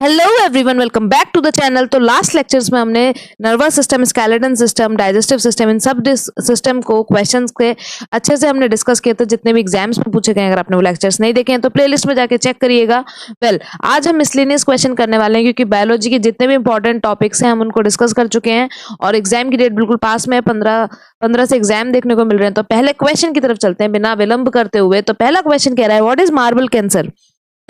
Hello everyone, welcome back to the channel. तो last lectures में हमने nervous system, skeleton system, digestive system, इन सब सिस्टम को क्वेश्चंस के अच्छे से हमने डिस्कस किए थे, जितने भी एग्जाम्स में पूछे गए। अगर आपने वो लेक्चर्स नहीं देखे हैं तो प्लेलिस्ट में जाके चेक करिएगा। आज हम मिसलेनियस क्वेश्चन करने वाले हैं, क्योंकि बायोलॉजी के जितने भी इंपॉर्टेंट टॉपिक्स हैं हम उनको डिस्कस कर चुके हैं और एग्जाम की डेट बिल्कुल पास में है। 15 से एग्जाम देखने को मिल रहे हैं। तो पहले क्वेश्चन की तरफ चलते हैं बिना विलंब करते हुए। तो पहला क्वेश्चन कह रहा है, व्हाट इज मार्बल कैंसर?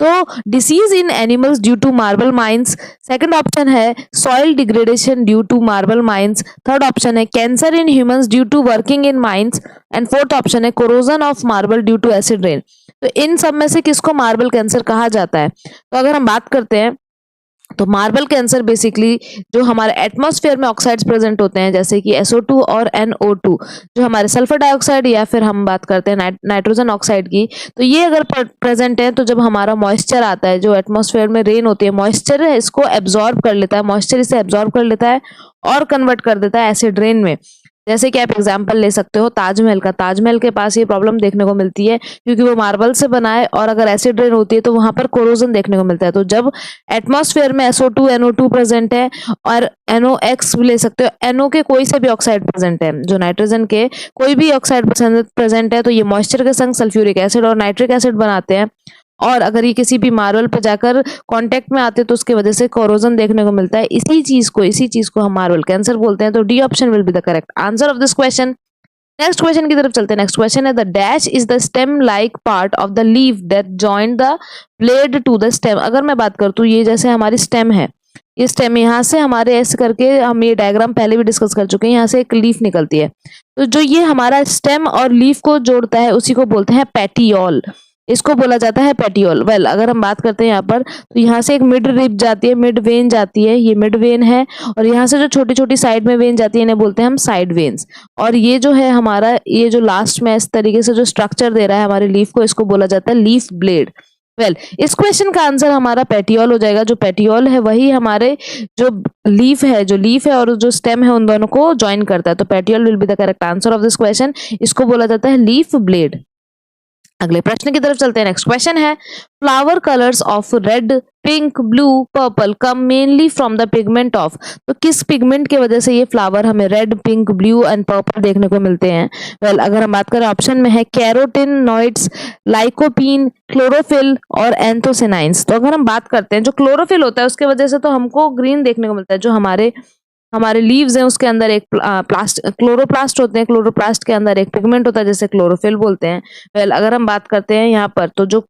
तो disease in animals due to marble mines. Second option है soil degradation due to marble mines. Third option है cancer in humans due to working in mines. And fourth option है corrosion of marble due to acid rain. तो इन सब में से किसको marble cancer कहा जाता है? तो अगर हम बात करते हैं तो मार्बल कैंसर बेसिकली जो हमारे एटमॉस्फेयर में ऑक्साइड्स प्रेजेंट होते हैं, जैसे कि SO2 और NO2, जो हमारे सल्फर डाइऑक्साइड या फिर हम बात करते हैं नाइट्रोजन ऑक्साइड की, तो ये अगर प्रेजेंट है तो जब हमारा मॉइस्चर आता है, जो एटमॉस्फेयर में रेन होती है, मॉइस्चर इसको एब्जॉर्ब कर लेता है, मॉइस्चर इसे एब्जॉर्ब कर लेता है और कन्वर्ट कर देता है एसिड रेन में। जैसे कि आप एग्जाम्पल ले सकते हो ताजमहल का। ताजमहल के पास ये प्रॉब्लम देखने को मिलती है क्योंकि वो मार्बल से बना है और अगर एसिड रेन होती है तो वहां पर कोरोजन देखने को मिलता है। तो जब एटमॉस्फेयर में SO2 NO2 प्रेजेंट है और NOx भी ले सकते हो, NO के कोई से भी ऑक्साइड प्रेजेंट है, जो नाइट्रोजन के कोई भी ऑक्साइड प्रेजेंट है, तो ये मॉइस्चर के संग सल्फ्यूरिक एसिड और नाइट्रिक एसिड बनाते हैं। और अगर ये किसी भी मार्बल पर जाकर कांटेक्ट में आते तो उसके वजह से कोरोजन देखने को मिलता है। इसी चीज को हम मार्बल कैंसर बोलते हैं। तो D option will be the correct answer of this question. Next question की तरफ चलते हैं। नेक्स्ट क्वेश्चन है, the dash is the stem like part of the leaf that joint the blade to the stem. अगर मैं बात करूँ तो ये जैसे हमारी स्टेम है, ये स्टेम यहाँ से हमारे ऐसे करके, हम ये डायग्राम पहले भी डिस्कस कर चुके हैं, यहाँ से एक लीफ निकलती है। तो जो ये हमारा स्टेम और लीफ को जोड़ता है उसी को बोलते हैं पेटियोल। इसको बोला जाता है पेटियोल। अगर हम बात करते हैं यहाँ पर, तो यहाँ से एक मिड रिब जाती है, मिड वेन जाती है, ये मिड वेन है, और यहाँ से जो छोटी छोटी साइड में वेन जाती है इन्हें बोलते हैं हम साइड वेन्स। और ये जो है हमारा, ये जो लास्ट में इस तरीके से जो स्ट्रक्चर दे रहा है हमारे लीफ को, इसको बोला जाता है लीफ ब्लेड। इस क्वेश्चन का आंसर हमारा पेटियोल हो जाएगा। जो पेटियोल है वही हमारे जो लीफ है और जो स्टेम है उन दोनों को ज्वाइन करता है। तो petiole will be the correct answer of this question. इसको बोला जाता है लीफ ब्लेड। अगले प्रश्न की तरफ चलते हैं। नेक्स्ट क्वेश्चन है, flower colours of red, pink, blue, purple come mainly from the pigment of. तो किस पिगमेंट की वजह से ये फ्लावर हमें red, pink, blue and purple देखने को मिलते हैं? अगर हम बात करें, ऑप्शन में है कैरोटीनॉइड्स, लाइकोपीन, क्लोरोफिल और एंथोसिनाइंस। तो अगर हम बात करते हैं, जो क्लोरोफिल होता है उसके वजह से तो हमको ग्रीन देखने को मिलता है। जो हमारे लीव्स हैं उसके अंदर एक क्लोरोप्लास्ट होते हैं, क्लोरोप्लास्ट के अंदर एक पिगमेंट होता है जिसे क्लोरोफिल बोलते हैं। अगर हम बात करते हैं यहाँ पर, तो जो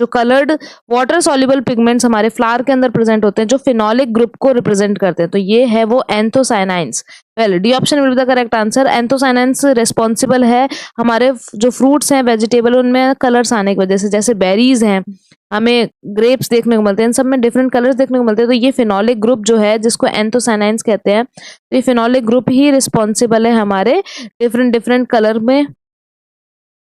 कलर्ड वाटर सॉल्युबल पिगमेंट्स हमारे फ्लावर के अंदर प्रेजेंट होते हैं, जो फिनोलिक ग्रुप को रिप्रेजेंट करते हैं, तो ये है वो anthocyanins. D option will be the correct answer. Anthocyanins responsible है हमारे जो फ्रूट्स हैं, वेजिटेबल, उनमें कलर्स आने की वजह से। जैसे बेरीज हैं, हमें ग्रेप्स देखने को मिलते हैं, इन सब में डिफरेंट कलर्स देखने को मिलते हैं। तो ये फिनोलिक ग्रुप जो है, जिसको एंथोसाइनाइंस कहते हैं, तो ये फिनोलिक ग्रुप ही रिस्पॉन्सिबल है हमारे डिफरेंट कलर में,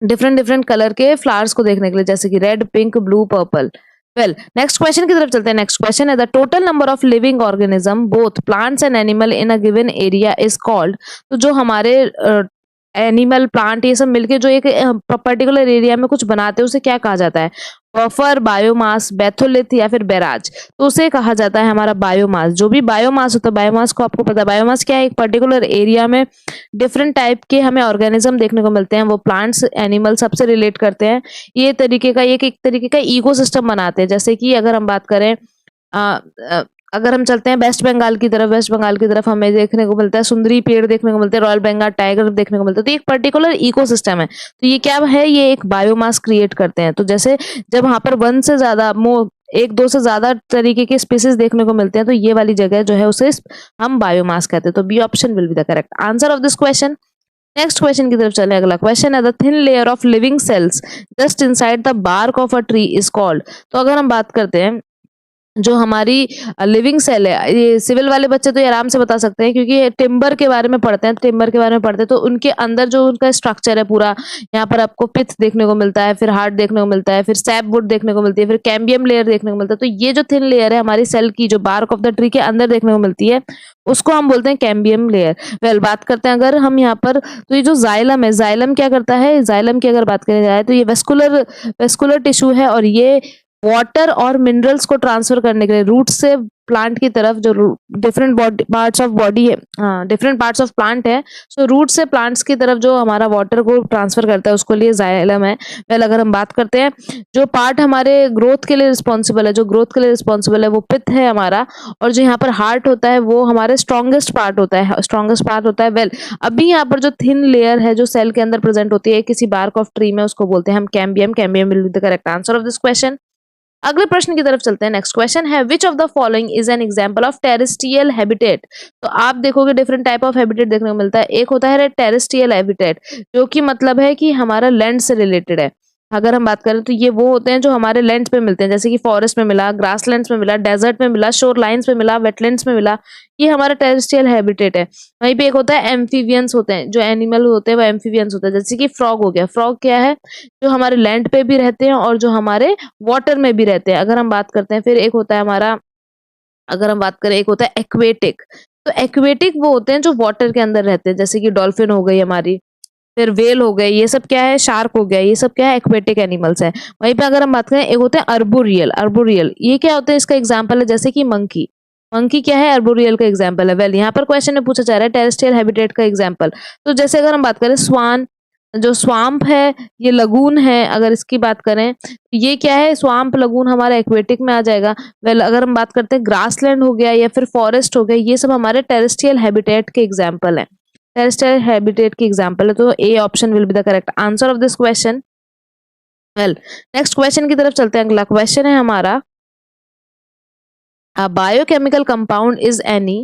डिफरेंट कलर के फ्लावर्स को देखने के लिए, जैसे कि red, pink, blue, purple. Next question की तरफ चलते हैं। नेक्स्ट क्वेश्चन है, the total number of living organism both plants and animal in a given area is called. तो जो हमारे एनिमल, प्लांट, ये सब मिलके जो एक पर्टिकुलर एरिया में कुछ बनाते हैं उसे क्या कहा जाता है? बफर, बायोमास, बैथोलिथ या फिर बैराज। तो उसे कहा जाता है हमारा बायोमास। जो भी बायोमास होता है, बायोमास को आपको पता है, बायोमास क्या है? एक पर्टिकुलर एरिया में डिफरेंट टाइप के हमें ऑर्गेनिज्म देखने को मिलते हैं, वो प्लांट्स, एनिमल सबसे रिलेट करते हैं। ये तरीके का एक तरीके का इकोसिस्टम बनाते हैं। जैसे कि अगर हम बात करें, अगर हम चलते हैं वेस्ट बंगाल की तरफ हमें देखने को मिलता है सुंदरी पेड़ देखने को मिलते हैं, रॉयल बंगाल टाइगर देखने को मिलता है। तो एक पर्टिकुलर इकोसिस्टम है। तो ये क्या है? ये एक बायोमास क्रिएट करते हैं। तो जैसे जब वहां पर वन से ज्यादा, एक दो से ज्यादा तरीके के स्पीसीज देखने को मिलते हैं, तो ये वाली जगह जो है उसे हम बायोमास कहते हैं। तो B option will be the correct answer of this question. Next question की तरफ चले। अगला क्वेश्चन है, the thin layer of living cells just inside the bark of a tree is called. तो अगर हम बात करते हैं, जो हमारी लिविंग सेल है, ये सिविल वाले बच्चे तो ये आराम से बता सकते हैं क्योंकि टिम्बर के बारे में पढ़ते हैं, तो उनके अंदर जो उनका स्ट्रक्चर है पूरा, यहाँ पर आपको पिथ देखने को मिलता है, फिर हार्ट देखने को मिलता है, फिर सैपवुड देखने को मिलती है, फिर कैम्बियम लेयर देखने को मिलता है। तो ये जो थिन लेयर है हमारी सेल की, जो बार्क ऑफ द ट्री के अंदर देखने को मिलती है, उसको हम बोलते हैं कैम्बियम लेयर। बात करते हैं अगर हम यहाँ पर, तो ये जो जाइलम है, जाइलम क्या करता है? जाइलम की अगर बात करें जाए तो ये वेस्कुलर टिश्यू है, और ये वाटर और मिनरल्स को ट्रांसफर करने के लिए रूट से प्लांट की तरफ जो डिफरेंट पार्ट्स ऑफ बॉडी है, डिफरेंट पार्ट्स ऑफ प्लांट है, सो रूट से प्लांट्स की तरफ जो हमारा वाटर को ट्रांसफर करता है उसको लिए जाइलम है। वेल अगर हम बात करते हैं जो पार्ट हमारे ग्रोथ के लिए रिस्पॉन्सिबल है, जो ग्रोथ के लिए रिस्पॉन्सिबल है वो पित्त है हमारा, और जो यहाँ पर हार्ट होता है वो हमारे स्ट्रॉन्गेस्ट पार्ट होता है, स्ट्रॉन्गेस्ट पार्ट होता है। वेल अभी यहाँ पर जो थिन लेयर है जो सेल के अंदर प्रेजेंट होती है किसी बार्क ऑफ ट्री में, उसको बोलते हैं हम cambium. Cambium will be the correct answer of this question. अगले प्रश्न की तरफ चलते हैं। नेक्स्ट क्वेश्चन है which of the following is an example of terrestrial habitat. तो आप देखोगे डिफरेंट टाइप ऑफ हैबिटेट देखने को मिलता है। एक होता है टेरेस्ट्रियल हैबिटेट जो कि मतलब है कि हमारा लैंड से रिलेटेड है। अगर हम बात करें तो ये वो होते हैं जो हमारे लैंड पे मिलते हैं, जैसे कि फॉरेस्ट में मिला, ग्रासलैंड्स में मिला, डेजर्ट में मिला, शोर लाइन्स में मिला, वेटलैंड्स में मिला, ये हमारा टेरेस्ट्रियल हैबिटेट है। वहीं पे एक होता है एम्फीबियंस होते हैं, जो एनिमल होते हैं वो एम्फीबियंस होते हैं, जैसे कि फ्रॉग हो गया। फ्रॉग क्या है, जो हमारे लैंड पे भी रहते हैं और जो हमारे वाटर में भी रहते हैं। अगर हम बात करते हैं फिर एक होता है हमारा, अगर हम बात करें एक होता है एक्वेटिक। तो एक्वेटिक वो होते हैं जो वाटर के अंदर रहते हैं, जैसे कि डॉल्फिन हो गई हमारी, फिर वेल हो गए, ये सब क्या है, शार्क हो गया, ये सब क्या है, एक्वेटिक एनिमल्स है। वहीं पे अगर हम बात करें एक होते हैं अर्बोरियल। अर्बोरियल ये क्या होते हैं, इसका एग्जांपल है जैसे कि मंकी। मंकी क्या है, अर्बोरियल का एग्जांपल है। वेल यहाँ पर क्वेश्चन में पूछा जा रहा है टेरेस्ट्रियल हैबिटेट का एग्जांपल। तो जैसे अगर हम बात करें स्वान, जो स्वाम्प है, ये लगून है, अगर इसकी बात करें ये क्या है, स्वाम्प लगून हमारा एक्वेटिक में आ जाएगा। वेल अगर हम बात करते हैं ग्रासलैंड हो गया या फिर फॉरेस्ट हो गया, ये सब हमारे टेरेस्ट्रियल हैबिटेट के एग्जाम्पल है, टेरेस्ट्रियल हैबिटेट की एग्जांपल है। तो A option will be the correct answer of this question. Well next question की तरफ चलते हैं। अगला क्वेश्चन है हमारा A biochemical compound is any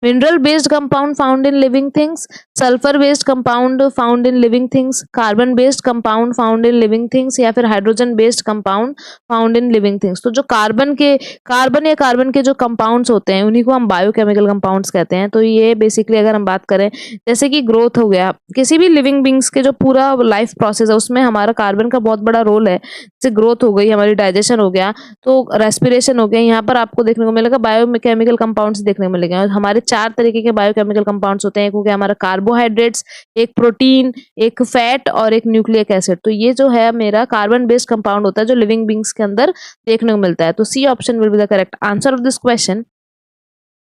mineral based compound found in living things, sulfur based compound found in living things, carbon based compound found in living things, या फिर hydrogen based compound found in living things. तो जो carbon या carbon के जो compounds होते हैं उन्हीं को हम बायोकेमिकल कंपाउंड्स कहते हैं। तो ये बेसिकली अगर हम बात करें जैसे कि ग्रोथ हो गया, किसी भी लिविंग बींग्स के जो पूरा लाइफ प्रोसेस है उसमें हमारा कार्बन का बहुत बड़ा रोल है। जैसे ग्रोथ हो गई, हमारी डाइजेशन हो गया, तो रेस्पिरेशन हो गया, यहाँ पर आपको देखने को मिलेगा बायोकेमिकल कंपाउंड्स देखने को मिलेंगे। और हमारे 4 तरीके के बायोकेमिकल कंपाउंड्स होते हैं। एक हो गया हमारा कार्बोहाइड्रेट्स, एक प्रोटीन, एक फैट और एक न्यूक्लिक एसिड। तो ये जो है मेरा कार्बन बेस्ड कंपाउंड होता है जो लिविंग बींग्स के अंदर देखने को मिलता है। तो C option will be the correct answer of this question.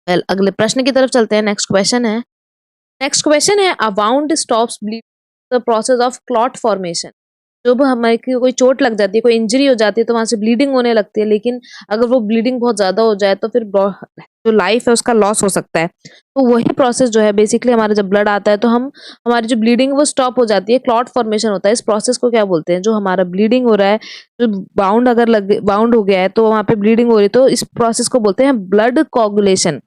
Well अगले प्रश्न की तरफ चलते हैं। नेक्स्ट क्वेश्चन है a wound stops bleeding the process of clot formation. जब हमें कोई चोट लग जाती है, कोई इंजरी हो जाती है तो वहां से ब्लीडिंग होने लगती है, लेकिन अगर वो ब्लीडिंग बहुत ज्यादा हो जाए तो फिर जो लाइफ है उसका लॉस हो सकता है। तो वही प्रोसेस जो है बेसिकली हमारा जब ब्लड आता है तो हमारी जो ब्लीडिंग वो स्टॉप हो जाती है, क्लॉट फॉर्मेशन होता है। इस प्रोसेस को क्या बोलते हैं, जो हमारा ब्लीडिंग हो रहा है, जो बाउंड हो गया है तो वहां पे ब्लीडिंग हो रही है, तो इस प्रोसेस को बोलते हैं blood coagulation.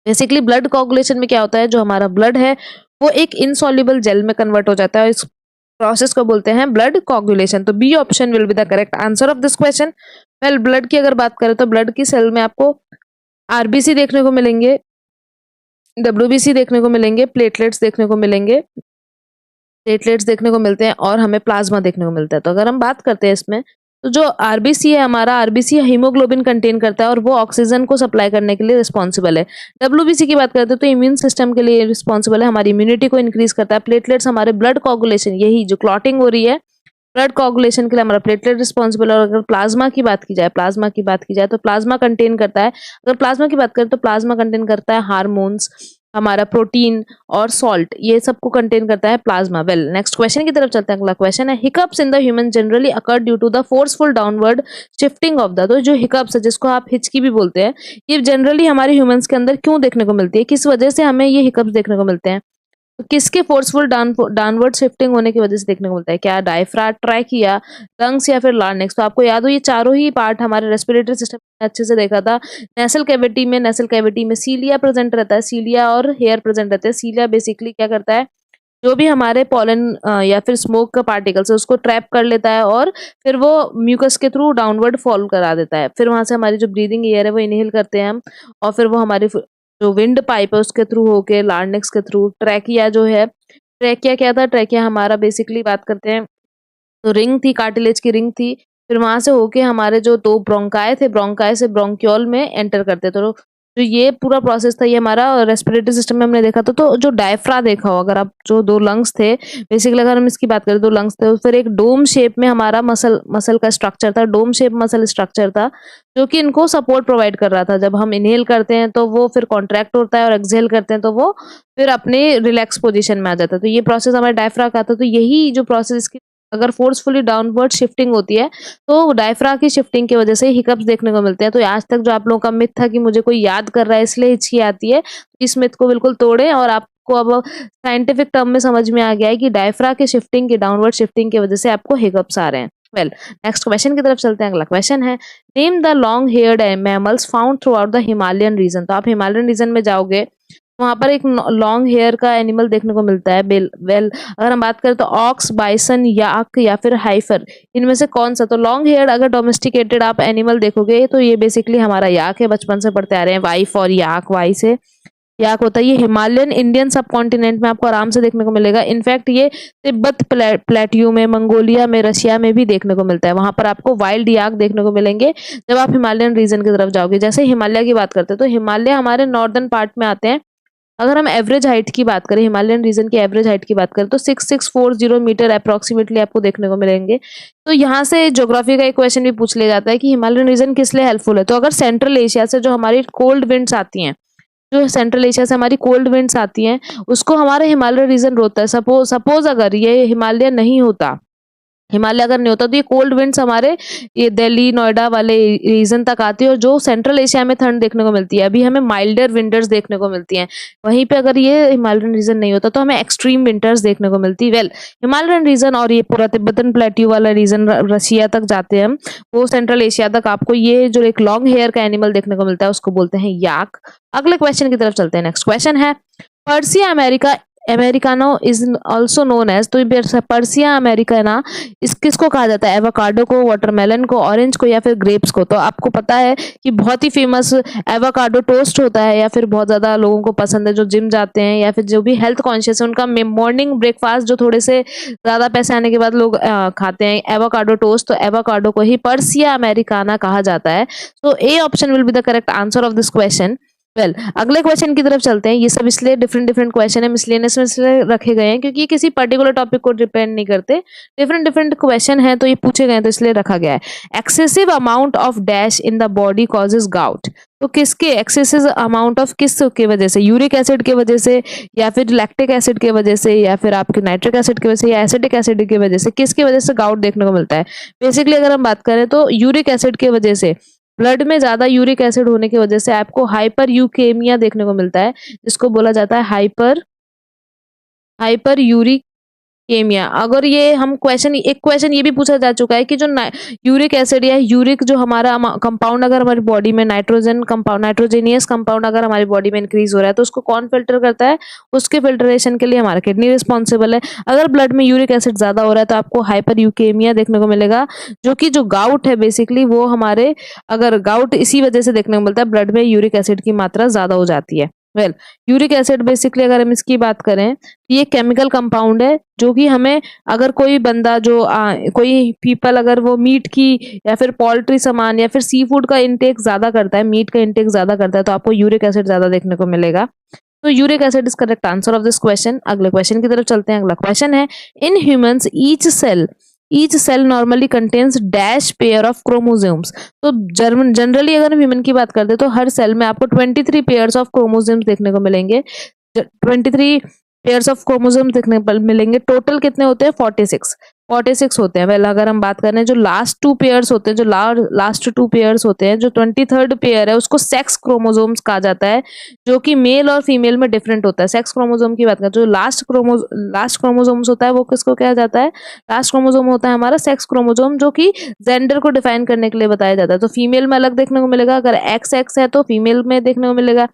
Basically blood coagulation में क्या होता है, जो हमारा ब्लड है वो एक इनसॉल्युबल जेल में कन्वर्ट हो जाता है। इस प्रोसेस को बोलते हैं ब्लड कोगुलेशन। तो B option will be the correct answer of this question. Well blood की अगर बात करें तो ब्लड की सेल में आपको आरबीसी देखने को मिलेंगे, डब्ल्यूबीसी देखने को मिलेंगे, प्लेटलेट्स देखने को मिलेंगे, प्लेटलेट्स देखने को मिलते हैं और हमें प्लाज्मा देखने को मिलता है। तो अगर हम बात करते हैं इसमें, तो जो आरबीसी है हमारा, आरबीसी हीमोग्लोबिन कंटेन करता है और वो ऑक्सीजन को सप्लाई करने के लिए रिस्पॉन्सिबल है। डब्ल्यूबीसी की बात करते हैं तो इम्यून सिस्टम के लिए रिस्पॉन्सिबल है, हमारी इम्यूनिटी को इंक्रीज करता है। प्लेटलेट्स हमारे ब्लड कोगुलेशन, यही जो क्लॉटिंग हो रही है ब्लड कोगुलेशन के लिए हमारा प्लेटलेट रिस्पॉन्सिबल है। और अगर प्लाज्मा की बात की जाए तो प्लाज्मा कंटेन करता है, अगर प्लाज्मा की बात करें तो प्लाज्मा कंटेन करता है हार्मोन्स, हमारा प्रोटीन और सॉल्ट, ये सबको कंटेन करता है प्लाज्मा। वेल नेक्स्ट क्वेश्चन की तरफ चलते हैं। अगला क्वेश्चन है hiccups in the human generally occur due to the forceful downward shifting of the. तो जो हिकअप्स है जिसको आप हिचकी भी बोलते हैं, ये जनरली हमारे ह्यूमंस के अंदर क्यों देखने को मिलती है, किस वजह से हमें ये हिकअप्स देखने को मिलते हैं। तो किसके फोर्सफुल डाउनवर्ड शिफ्टिंग होने की वजह से देखने को मिलता है, क्या डायफ्राम, ट्रैकिया, लंग्स या फिर लार्निक्स। तो आपको याद हो ये चारों ही पार्ट हमारे रेस्पिरेटरी सिस्टम में अच्छे से देखा था। नेसल कैविटी में सीलिया प्रेजेंट रहता है, सीलिया और हेयर प्रेजेंट रहते हैं। सीलिया बेसिकली क्या करता है, जो भी हमारे पॉलन या फिर स्मोक का पार्टिकल्स है उसको ट्रैप कर लेता है और फिर वो म्यूकस के थ्रू डाउनवर्ड फॉल करा देता है। फिर वहां से हमारी जो ब्रीदिंग एयर है वो इनहेल करते हैं हम, और फिर वो हमारी जो विंड पाइप है उसके थ्रू होके लार्निक्स के थ्रू, ट्रैकिया जो है, ट्रैकिया क्या था, ट्रैकिया हमारा बेसिकली बात करते हैं तो रिंग थी, कार्टिलेज की रिंग थी। फिर वहां से होके हमारे जो 2 ब्रोंकाई थे, ब्रोंकाई से ब्रोंक्यूल में एंटर करते। तो जो ये पूरा प्रोसेस था, ये हमारा रेस्पिरेटरी सिस्टम में हमने देखा था। तो जो डायफ्रा देखा हो अगर आप, जो 2 लंग्स थे, बेसिकली अगर हम इसकी बात करें 2 लंग्स थे, फिर एक डोम शेप में हमारा मसल का स्ट्रक्चर था, डोम शेप मसल स्ट्रक्चर था, जो कि इनको सपोर्ट प्रोवाइड कर रहा था। जब हम इनहेल करते हैं तो वो फिर कॉन्ट्रैक्ट होता है और एक्सहेल करते हैं तो वो फिर अपने रिलैक्स पोजीशन में आ जाता है। तो ये प्रोसेस हमारे डायफ्रा का था। तो यही जो प्रोसेस इसकी अगर फोर्सफुली डाउनवर्ड शिफ्टिंग होती है, तो डायफ्रा की शिफ्टिंग की वजह से हिकअप्स देखने को मिलते हैं। तो आज तक जो आप लोगों का मिथ था कि मुझे कोई याद कर रहा है इसलिए हिचकी आती है, इस मिथ को बिल्कुल तोड़ें और आपको अब साइंटिफिक टर्म में समझ में आ गया है कि डायफ्रा की शिफ्टिंग की डाउनवर्ड शिफ्टिंग की वजह से आपको हिकअप्स आ रहे हैं। वेल, नेक्स्ट क्वेश्चन की तरफ चलते हैं। अगला क्वेश्चन है, name the long haired mammals found throughout the Himalayan region. तो आप हिमालयन रीजन में जाओगे, वहां पर एक लॉन्ग हेयर का एनिमल देखने को मिलता है। वेल, अगर हम बात करें तो ऑक्स, बाइसन, याक या फिर हाइफर, इनमें से कौन सा? तो लॉन्ग हेयर अगर डोमेस्टिकेटेड आप एनिमल देखोगे तो ये बेसिकली हमारा याक है, बचपन से पढ़ते आ रहे हैं, वाइफ और याक, वाई से याक होता है। ये हिमालयन इंडियन सब कॉन्टिनेंट में आपको आराम से देखने को मिलेगा। इनफैक्ट ये तिब्बत प्लेट्यू में, मंगोलिया में, रशिया में भी देखने को मिलता है। वहां पर आपको वाइल्ड याक देखने को मिलेंगे जब आप हिमालयन रीजन की तरफ जाओगे। जैसे हिमालय की बात करते हैं तो हिमालय हमारे नॉर्दर्न पार्ट में आते हैं। अगर हम एवरेज हाइट की बात करें, हिमालयन रीजन की एवरेज हाइट की बात करें तो 6640 मीटर अप्रोक्सीमेटली आपको देखने को मिलेंगे। तो यहाँ से ज्योग्राफी का एक क्वेश्चन भी पूछ लिया जाता है कि हिमालयन रीजन किस लिए हेल्पफुल है। तो अगर सेंट्रल एशिया से जो हमारी कोल्ड विंड्स आती हैं, जो सेंट्रल एशिया से हमारी कोल्ड विंड्स आती हैं, उसको हमारा हिमालय रीजन रोकता है। सपोज अगर ये हिमालय नहीं होता, हिमालय अगर नहीं होता तो ये कोल्ड विंड्स हमारे ये दिल्ली, नोएडा वाले रीजन तक आती है और जो सेंट्रल एशिया में ठंड देखने को मिलती है, अभी हमें माइल्डर विंटर्स देखने को मिलती हैं। वहीं पे अगर ये हिमालयन रीजन नहीं होता तो हमें एक्सट्रीम विंटर्स देखने को मिलती। वेल, हिमालयन रीजन और ये पूरा तिब्बतन प्लेट्यू वाला रीजन, रशिया तक जाते हैं हम, वो सेंट्रल एशिया तक आपको ये जो एक लॉन्ग हेयर का एनिमल देखने को मिलता है उसको बोलते हैं याक। अगले क्वेश्चन की तरफ चलते हैं। नेक्स्ट क्वेश्चन है, Persea America americano is also known as. तो पर्सिया अमेरिकाना इस किसको कहा जाता है? एवोकाडो को, वाटरमेलन को, ऑरेंज को या फिर ग्रेप्स को। तो आपको पता है कि बहुत ही फेमस एवोकाडो टोस्ट होता है, या फिर बहुत ज्यादा लोगों को पसंद है जो जिम जाते हैं या फिर जो भी हेल्थ कॉन्शियस है, उनका मॉर्निंग ब्रेकफास्ट जो थोड़े से ज्यादा पैसे आने के बाद लोग खाते हैं, एवोकाडो टोस्ट। तो एवोकाडो को ही पर्सिया अमेरिकाना कहा जाता है। तो A option will be the correct answer of this question. Well, अगले क्वेश्चन की तरफ चलते हैं। ये सब इसलिए डिफरेंट डिफरेंट क्वेश्चन है, मिसलेनियस में इसलिए रखे गए हैं क्योंकि ये किसी पर्टिकुलर टॉपिक को डिपेंड नहीं करते, डिफरेंट डिफरेंट क्वेश्चन है तो ये पूछे गए तो इसलिए रखा गया है। Excessive amount of dash in the body causes gout. तो किसके एक्सेसिव अमाउंट ऑफ किस की वजह से? यूरिक एसिड की वजह से, या फिर लैक्टिक एसिड की वजह से, या फिर आपके नाइट्रिक एसिड की वजह से, या एसिडिक एसिड की वजह से, किसकी वजह से गाउट देखने को मिलता है? बेसिकली अगर हम बात करें तो यूरिक एसिड की वजह से, ब्लड में ज्यादा यूरिक एसिड होने की वजह से आपको हाइपर यूकेमिया देखने को मिलता है, जिसको बोला जाता है हाइपर यूरिक केमिया। अगर ये हम एक क्वेश्चन ये भी पूछा जा चुका है कि जो यूरिक एसिड या यूरिक जो हमारा कंपाउंड अगर हमारी बॉडी में नाइट्रोजेनियस कंपाउंड अगर हमारी बॉडी में इंक्रीज हो रहा है तो उसको कौन फिल्टर करता है? उसके फिल्टरेशन के लिए हमारा किडनी रिस्पॉन्सिबल है। अगर ब्लड में यूरिक एसिड ज्यादा हो रहा है तो आपको हाइपर यूकेमिया देखने को मिलेगा, जो गाउट है बेसिकली वो हमारे, अगर गाउट इसी वजह से देखने को मिलता है, ब्लड में यूरिक एसिड की मात्रा ज्यादा हो जाती है। वेल, यूरिक एसिड बेसिकली अगर हम इसकी बात करें, ये केमिकल कंपाउंड है जो कि हमें, अगर कोई बंदा जो कोई पीपल अगर वो मीट की या फिर पोल्ट्री सामान या फिर सी फूड का इंटेक ज्यादा करता है, मीट का इंटेक ज्यादा करता है, तो आपको यूरिक एसिड ज्यादा देखने को मिलेगा। तो uric acid is correct answer of this question. अगले क्वेश्चन की तरफ चलते हैं। अगला क्वेश्चन है, in humans each cell normally contains dash pair of chromosomes. तो जनरली अगर हम ह्यूमन की बात करते हैं तो हर सेल में आपको 23 पेयर्स ऑफ क्रोमोसोम्स देखने को मिलेंगे। 23 पेयर्स ऑफ क्रोमोसोम देखने पर मिलेंगे। टोटल कितने होते हैं? 46 होते हैं। वेल, अगर हम बात करें जो लास्ट टू पेयर्स होते हैं, लास्ट टू पेयर्स होते हैं, जो 23rd पेयर है उसको सेक्स क्रोमोसोम्स कहा जाता है, जो कि मेल और फीमेल में डिफरेंट होता है। सेक्स क्रोमोसोम की बात करें, जो लास्ट क्रोमोसोम्स होता है वो किसको कहा जाता है? लास्ट क्रोमोसोम होता है हमारा सेक्स क्रोमोसोम, जो कि जेंडर को डिफाइन करने के लिए बताया जाता है। तो फीमेल में अलग देखने को मिलेगा, अगर XX है तो फीमेल में देखने को मिलेगा,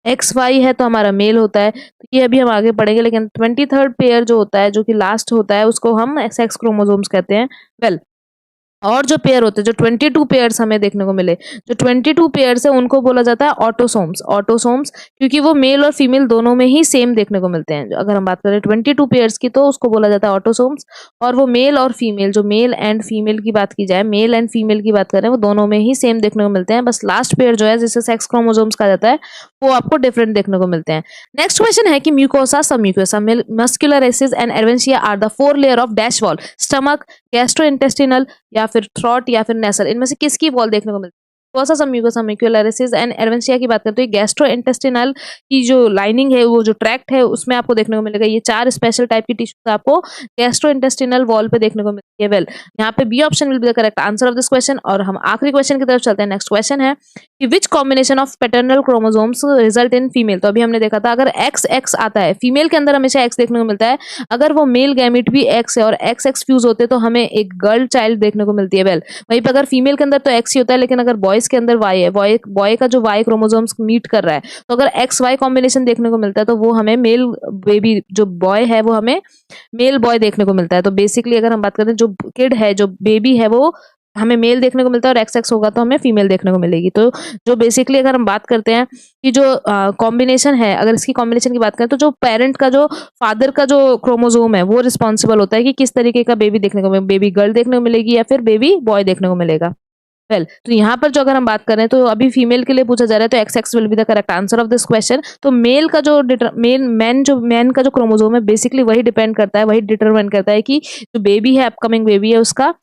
XY है तो हमारा मेल होता है। तो ये अभी हम आगे पढ़ेंगे, लेकिन 23rd पेयर जो होता है, जो कि लास्ट होता है, उसको हम सेक्स क्रोमोसोम्स कहते हैं। वेल, और जो पेयर होते हैं, जो 22 पेयर्स हमें देखने को मिले, जो 22 पेयर्स है उनको बोला जाता है ऑटोसोम्स। ऑटोसोम्स क्योंकि वो मेल और फीमेल दोनों में ही सेम देखने को मिलते हैं। अगर हम बात करें 22 पेयर्स की तो उसको बोला जाता है ऑटोसोम्स। और वो मेल और फीमेल, जो मेल एंड फीमेल की बात की जाए, मेल एंड फीमेल की बात करें, वो दोनों में ही सेम देखने को मिलते हैं। बस लास्ट पेयर जो है जिसे सेक्स क्रोमोसोम्स कहा जाता है वो आपको डिफरेंट देखने को मिलते हैं। नेक्स्ट क्वेश्चन है कि mucosa, submucosa, muscularis and adventitia are the 4 layer of dash wall, stomach, gastrointestinal या फिर थ्रॉट या फिर नेसल, इनमें से किसकी वॉल देखने को मिलती है? म्यूकोसा, सब म्यूकोसा, म्यूकोलरिसिस एंड एडवेंशिया की बात करते हैं, गैस्ट्रोइंटेस्टिनल की जो लाइनिंग है, वो जो ट्रैक्ट है, उसमें आपको देखने को मिलेगा। ये 4 स्पेशल टाइप की टिश्यूज आपको गैस्ट्रोइंटेस्टिनल वॉल पे देखने को मिलती है। वेल, यहाँ पे B option will be the correct answer of this question. और हम आखिरी क्वेश्चन की तरफ चलते हैं। नेक्स्ट क्वेश्चन है कि which combination of paternal chromosomes result in female. तो अभी हमने देखा था अगर एक्स एक्स आता है, फीमेल के अंदर हमेशा एक्स देखने को मिलता है। अगर वो मेल गैमिट भी एक्स है और एक्स एक्स फ्यूज होते तो हमें एक गर्ल चाइल्ड देखने को मिलती है। वेल, वहीं पर अगर फीमेल के अंदर तो एक्स ही होता है, लेकिन अगर बॉयज के अंदर वाई है, बॉय का जो वाई क्रोमोसोम्स मीट कर रहा है, तो अगर एक्स वाई कॉम्बिनेशन देखने को मिलता है तो वो हमें मेल बेबी, जो बॉय है वो हमें मेल बॉय देखने को मिलता है। तो बेसिकली अगर हम बात करें, जो किड है, जो बेबी है, वो हमें मेल देखने को मिलता है और एक्स एक्स होगा तो हमें फीमेल देखने को मिलेगी। तो जो बेसिकली अगर हम बात करते हैं कि जो कॉम्बिनेशन है, अगर इसकी कॉम्बिनेशन की बात करें तो जो पेरेंट का, जो फादर का जो क्रोमोसोम है, वो रिस्पॉन्सिबल होता है कि किस तरीके का बेबी देखने को मिलेगा, बेबी गर्ल देखने को मिलेगी या फिर बेबी बॉय देखने को मिलेगा। वेल, तो यहाँ पर जो अगर हम बात करें तो अभी फीमेल के लिए पूछा जा रहा है, तो x x will be the correct answer of this question. तो मेल का जो मैन का जो क्रोमोसोम है, बेसिकली वही डिपेंड करता है, वही डिटरमाइन करता है कि जो बेबी है, अपकमिंग बेबी है, उसका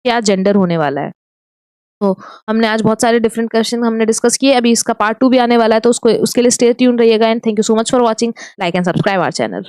क्या जेंडर होने वाला है। तो हमने आज बहुत सारे डिफरेंट क्वेश्चन हमने डिस्कस किए। अभी इसका पार्ट 2 भी आने वाला है, तो उसके लिए स्टे ट्यून रहिएगा। And thank you so much for watching. Like and subscribe our channel.